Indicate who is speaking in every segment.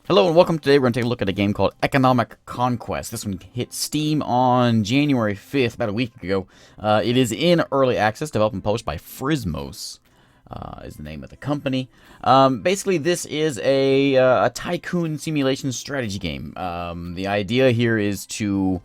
Speaker 1: Hello and welcome. Today we're going to take a look at a game called Economic Conquest. This one hit Steam on January 5th, about a week ago. It is in early access, developed and published by Frismos, is the name of the company. Basically, this is a Tycoon simulation strategy game. The idea here is to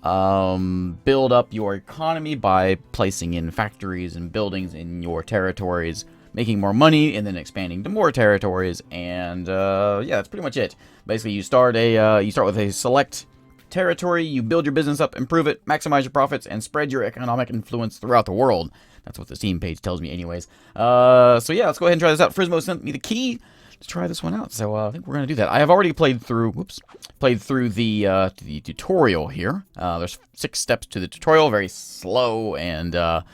Speaker 1: build up your economy by placing in factories and buildings in your territories, making more money, and then expanding to more territories, and yeah, that's pretty much it. Basically, you start with a select territory, you build your business up, improve it, maximize your profits, and spread your economic influence throughout the world. That's what the Steam page tells me, anyways. So yeah, let's go ahead and try this out. Frismo sent me the key to try this one out, so I think we're gonna do that. I have already played through the tutorial here. There's 6 steps to the tutorial, very slow, and well,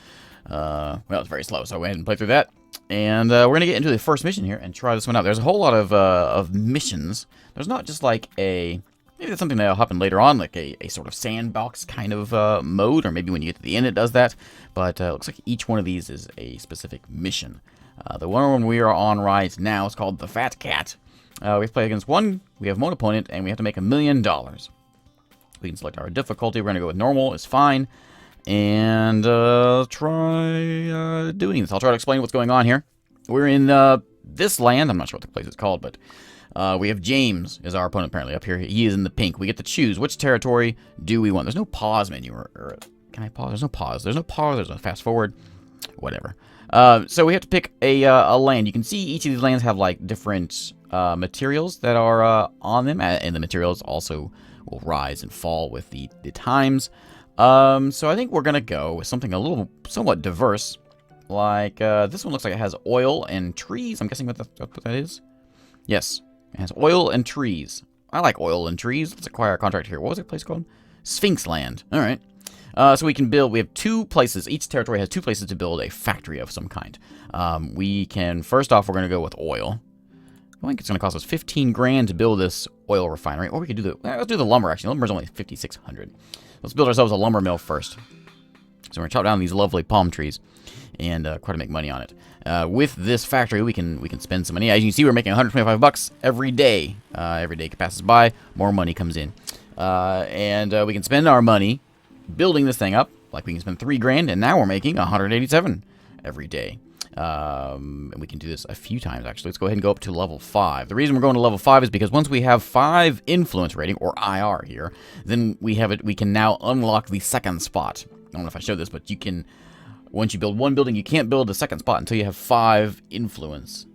Speaker 1: it's very slow. So I'll go ahead and play through that. And we're going to get into the first mission here and try this one out. There's a whole lot of missions. There's not just like maybe that's something that'll happen later on, like a sort of sandbox kind of mode, or maybe when you get to the end it does that. But it looks like each one of these is a specific mission. The one we are on right now is called the Fat Cat. We have to play against one, we have one opponent, and we have to make $1 million. We can select our difficulty. We're going to go with normal, is fine. And try doing this. I'll try to explain what's going on here. We're in this land. I'm not sure what the place is called, but we have James is our opponent apparently up here. He is in the pink. We get to choose which territory do we want. There's no pause menu. Or can I pause? There's no pause. There's no pause. There's no fast forward. Whatever. So we have to pick a land. You can see each of these lands have like different materials that are on them, and the materials also will rise and fall with the times. So I think we're gonna go with something somewhat diverse, like this one looks like it has oil and trees. I'm guessing what that is. Yes, it has oil and trees. I like oil and trees. Let's acquire a contract here. What was that place called? Sphinx Land. All right. So we can build. We have 2 places. Each territory has 2 places to build a factory of some kind. We can first off, we're gonna go with oil. I think it's gonna cost us 15 grand to build this oil refinery, or we could do let's do the lumber. Actually, lumber's only 5,600. Let's build ourselves a lumber mill first. So we're going to chop down these lovely palm trees and try to make money on it. With this factory, we can spend some money. As you can see, we're making $125 every day. Every day passes by, more money comes in. And we can spend our money building this thing up. Like we can spend 3 grand, and now we're making 187 every day. And we can do this a few times, actually. Let's go ahead and go up to level 5. The reason we're going to level 5 is because once we have 5 influence rating, or IR here, then we can now unlock the second spot. I don't know if I showed this, but you can, once you build one building, you can't build a second spot until you have 5 influence.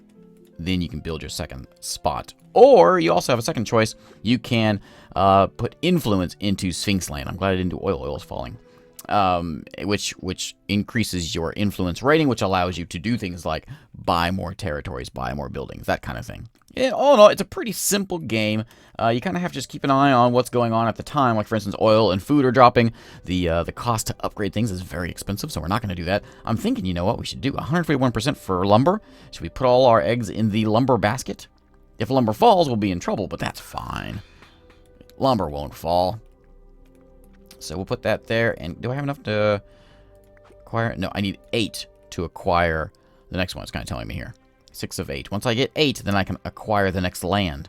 Speaker 1: Then you can build your second spot. Or you also have a second choice. You can put influence into Sphinx Land. I'm glad I didn't do oil. Oil's falling. Which increases your influence rating, which allows you to do things like buy more territories, buy more buildings, that kind of thing. And all in all, it's a pretty simple game. You kind of have to just keep an eye on what's going on at the time. Like, for instance, oil and food are dropping. The cost to upgrade things is very expensive, so we're not going to do that. I'm thinking, you know what we should do? 141% for lumber. Should we put all our eggs in the lumber basket? If lumber falls, we'll be in trouble, but that's fine. Lumber won't fall. So we'll put that there. And do I have enough to acquire? No, I need 8 to acquire the next one. It's kind of telling me here. 6 of 8. Once I get 8, then I can acquire the next land.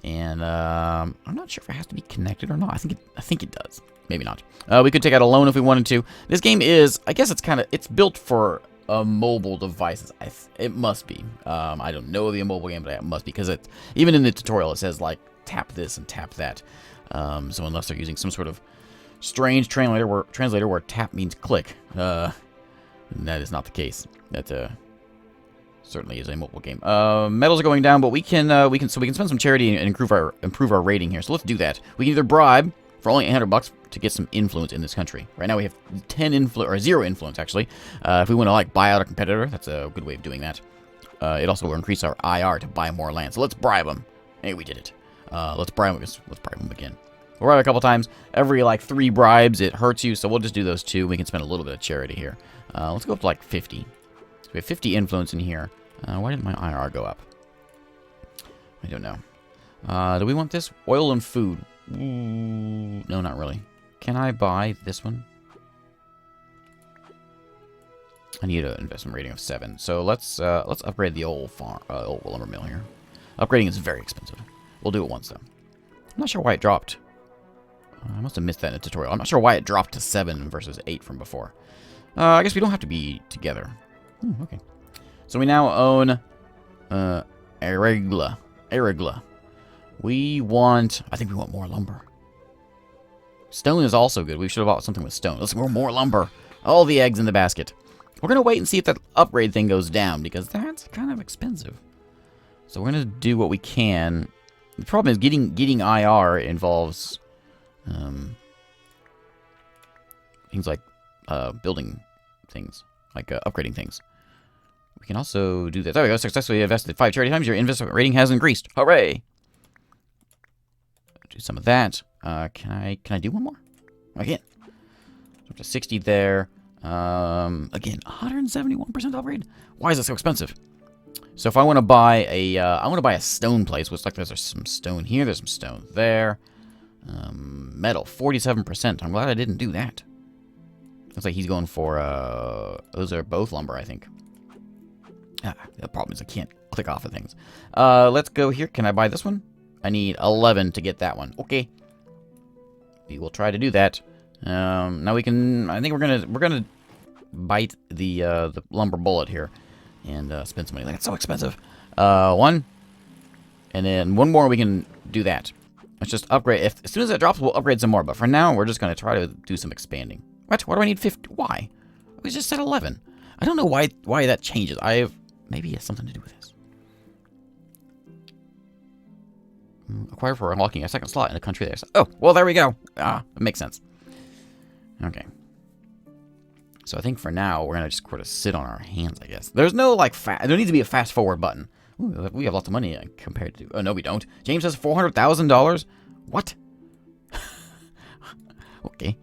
Speaker 1: And I'm not sure if it has to be connected or not. I think it does. Maybe not. We could take out a loan if we wanted to. This game is, I guess it's built for mobile devices. It must be. I don't know the mobile game, but it must be, because even in the tutorial it says like tap this and tap that. So unless they're using some sort of strange translator where tap means click. That is not the case. That certainly is a mobile game. Metals are going down, but we can spend some charity and improve our rating here. So let's do that. We can either bribe for only $800 to get some influence in this country. Right now we have 0 influence actually. If we want to like buy out a competitor, that's a good way of doing that. It also will increase our IR to buy more land. So let's bribe them. Hey, we did it. Let's bribe them again. We'll bribe a couple times. Every like 3 bribes, it hurts you, so we'll just do those 2. We can spend a little bit of charity here. Let's go up to like 50. So we have 50 influence in here. Why didn't my IR go up? I don't know. Do we want this? Oil and food. Ooh, no, not really. Can I buy this one? I need an investment rating of 7. So let's upgrade the old lumber mill here. Upgrading is very expensive. We'll do it once, though. I'm not sure why it dropped. I must have missed that in the tutorial. I'm not sure why it dropped to 7 versus 8 from before. I guess we don't have to be together. Okay. So we now own Arregla. I think we want more lumber. Stone is also good. We should have bought something with stone. Let's go more lumber. All the eggs in the basket. We're going to wait and see if that upgrade thing goes down, because that's kind of expensive. So we're going to do what we can. The problem is getting IR involves things like building things, like upgrading things. We can also do that. There we go. Successfully invested 5 charity times. Your investment rating has increased. Hooray! Do some of that. Can I do one more? I can. Up to 60 there. Again, 171% upgrade. Why is it so expensive? So if I want to buy a stone place, looks like there's some stone here. There's some stone there. Metal, 47%. I'm glad I didn't do that. Looks like he's going for those are both lumber, I think. The problem is I can't click off of things. Let's go here. Can I buy this one? I need 11 to get that one. Okay. We will try to do that. Now we can. I think we're gonna bite the lumber bullet here and spend some money. That's so expensive. One, and then one more. We can do that. Let's just upgrade. As soon as that drops, we'll upgrade some more. But for now, we're just gonna try to do some expanding. What? Why do I need 50? Why? We just said 11. I don't know why that changes. Maybe it has something to do with this. Acquire for unlocking a second slot in a country there. Oh, well, there we go. It makes sense. Okay. So I think for now, we're going to just sort of sit on our hands, I guess. There's no, like, there needs to be a fast forward button. Ooh, we have lots of money compared to... Oh, no, we don't. James has $400,000. What? Okay.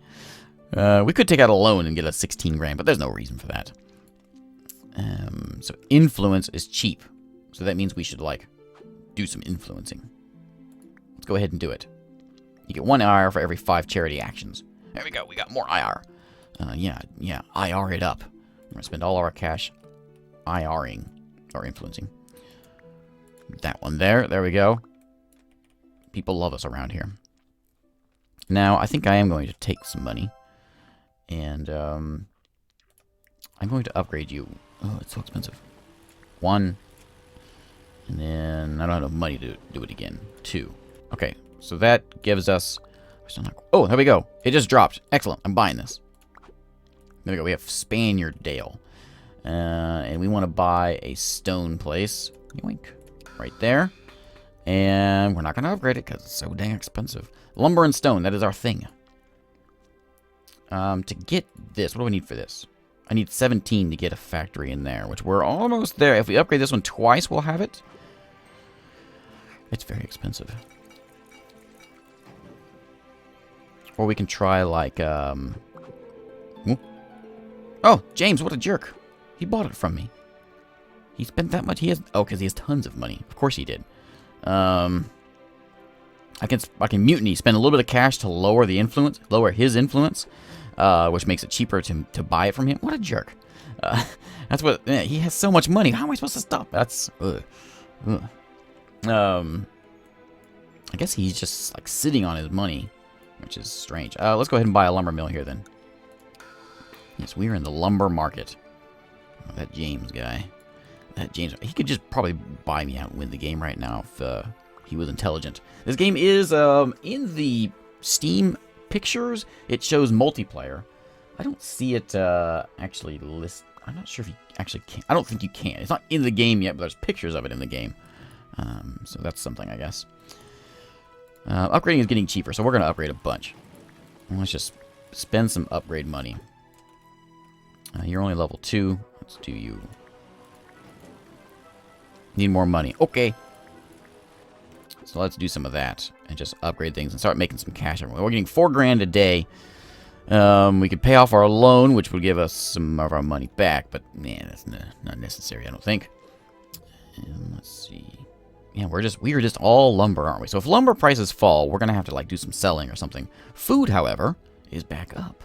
Speaker 1: We could take out a loan and get a 16 grand, but there's no reason for that. So influence is cheap. So that means we should, like, do some influencing. Let's go ahead and do it. You get 1 IR for every 5 charity actions. There we go. We got more IR. Yeah, IR it up. We're going to spend all our cash IRing, or influencing. That one there. There we go. People love us around here. Now, I think I am going to take some money. And, I'm going to upgrade you. Oh, it's so expensive. 1. And then, I don't have enough money to do it again. 2. Okay, so that gives us... Oh, there we go. It just dropped. Excellent. I'm buying this. There we go. We have Spaniard Dale. And we want to buy a stone place. Yoink. Right there. And we're not going to upgrade it because it's so dang expensive. Lumber and stone. That is our thing. To get this, what do I need for this? I need 17 to get a factory in there, which we're almost there. If we upgrade this one twice, we'll have it. It's very expensive. Or we can try, like, Oh, James, what a jerk. He bought it from me. He spent that much. He has... Oh, because he has tons of money. Of course he did. I can mutiny, spend a little bit of cash to lower the influence, lower his influence, which makes it cheaper to buy it from him. What a jerk. That's what... he has so much money. How am I supposed to stop? That's... I guess he's just, like, sitting on his money, which is strange. Let's go ahead and buy a lumber mill here, then. Yes, we are in the lumber market. Oh, that James guy. That James... He could just probably buy me out and win the game right now if he was intelligent. This game is, in the Steam pictures, it shows multiplayer. I don't see it actually list... I'm not sure if you actually can. I don't think you can. It's not in the game yet, but there's pictures of it in the game. So that's something, I guess. Upgrading is getting cheaper, so we're going to upgrade a bunch. Let's just spend some upgrade money. You're only level 2. Let's do you. Need more money. Okay. So let's do some of that and just upgrade things and start making some cash. We're getting 4 grand a day. We could pay off our loan, which would give us some of our money back, but man, that's not necessary, I don't think. And let's see. Yeah, we are just all lumber, aren't we? So if lumber prices fall, we're gonna have to like do some selling or something. Food, however, is back up.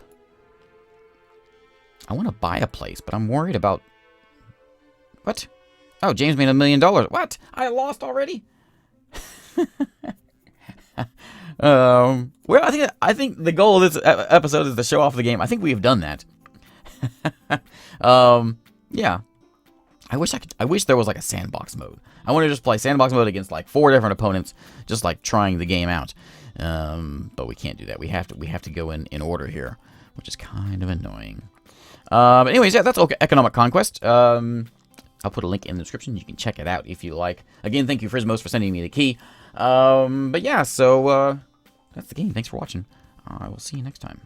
Speaker 1: I want to buy a place, but I'm worried about... What? Oh, James made $1 million. What? I lost already? Well, I think the goal of this episode is to show off the game. I think we've done that. Yeah. I wish there was like a sandbox mode. I want to just play sandbox mode against like 4 different opponents, just like trying the game out. But we can't do that. We have to go in order here, which is kind of annoying. But anyways, yeah, that's okay. Economic Conquest. I'll put a link in the description. You can check it out if you like. Again, thank you, Frismos, for sending me the key. But yeah, so that's the game. Thanks for watching. I will see you next time.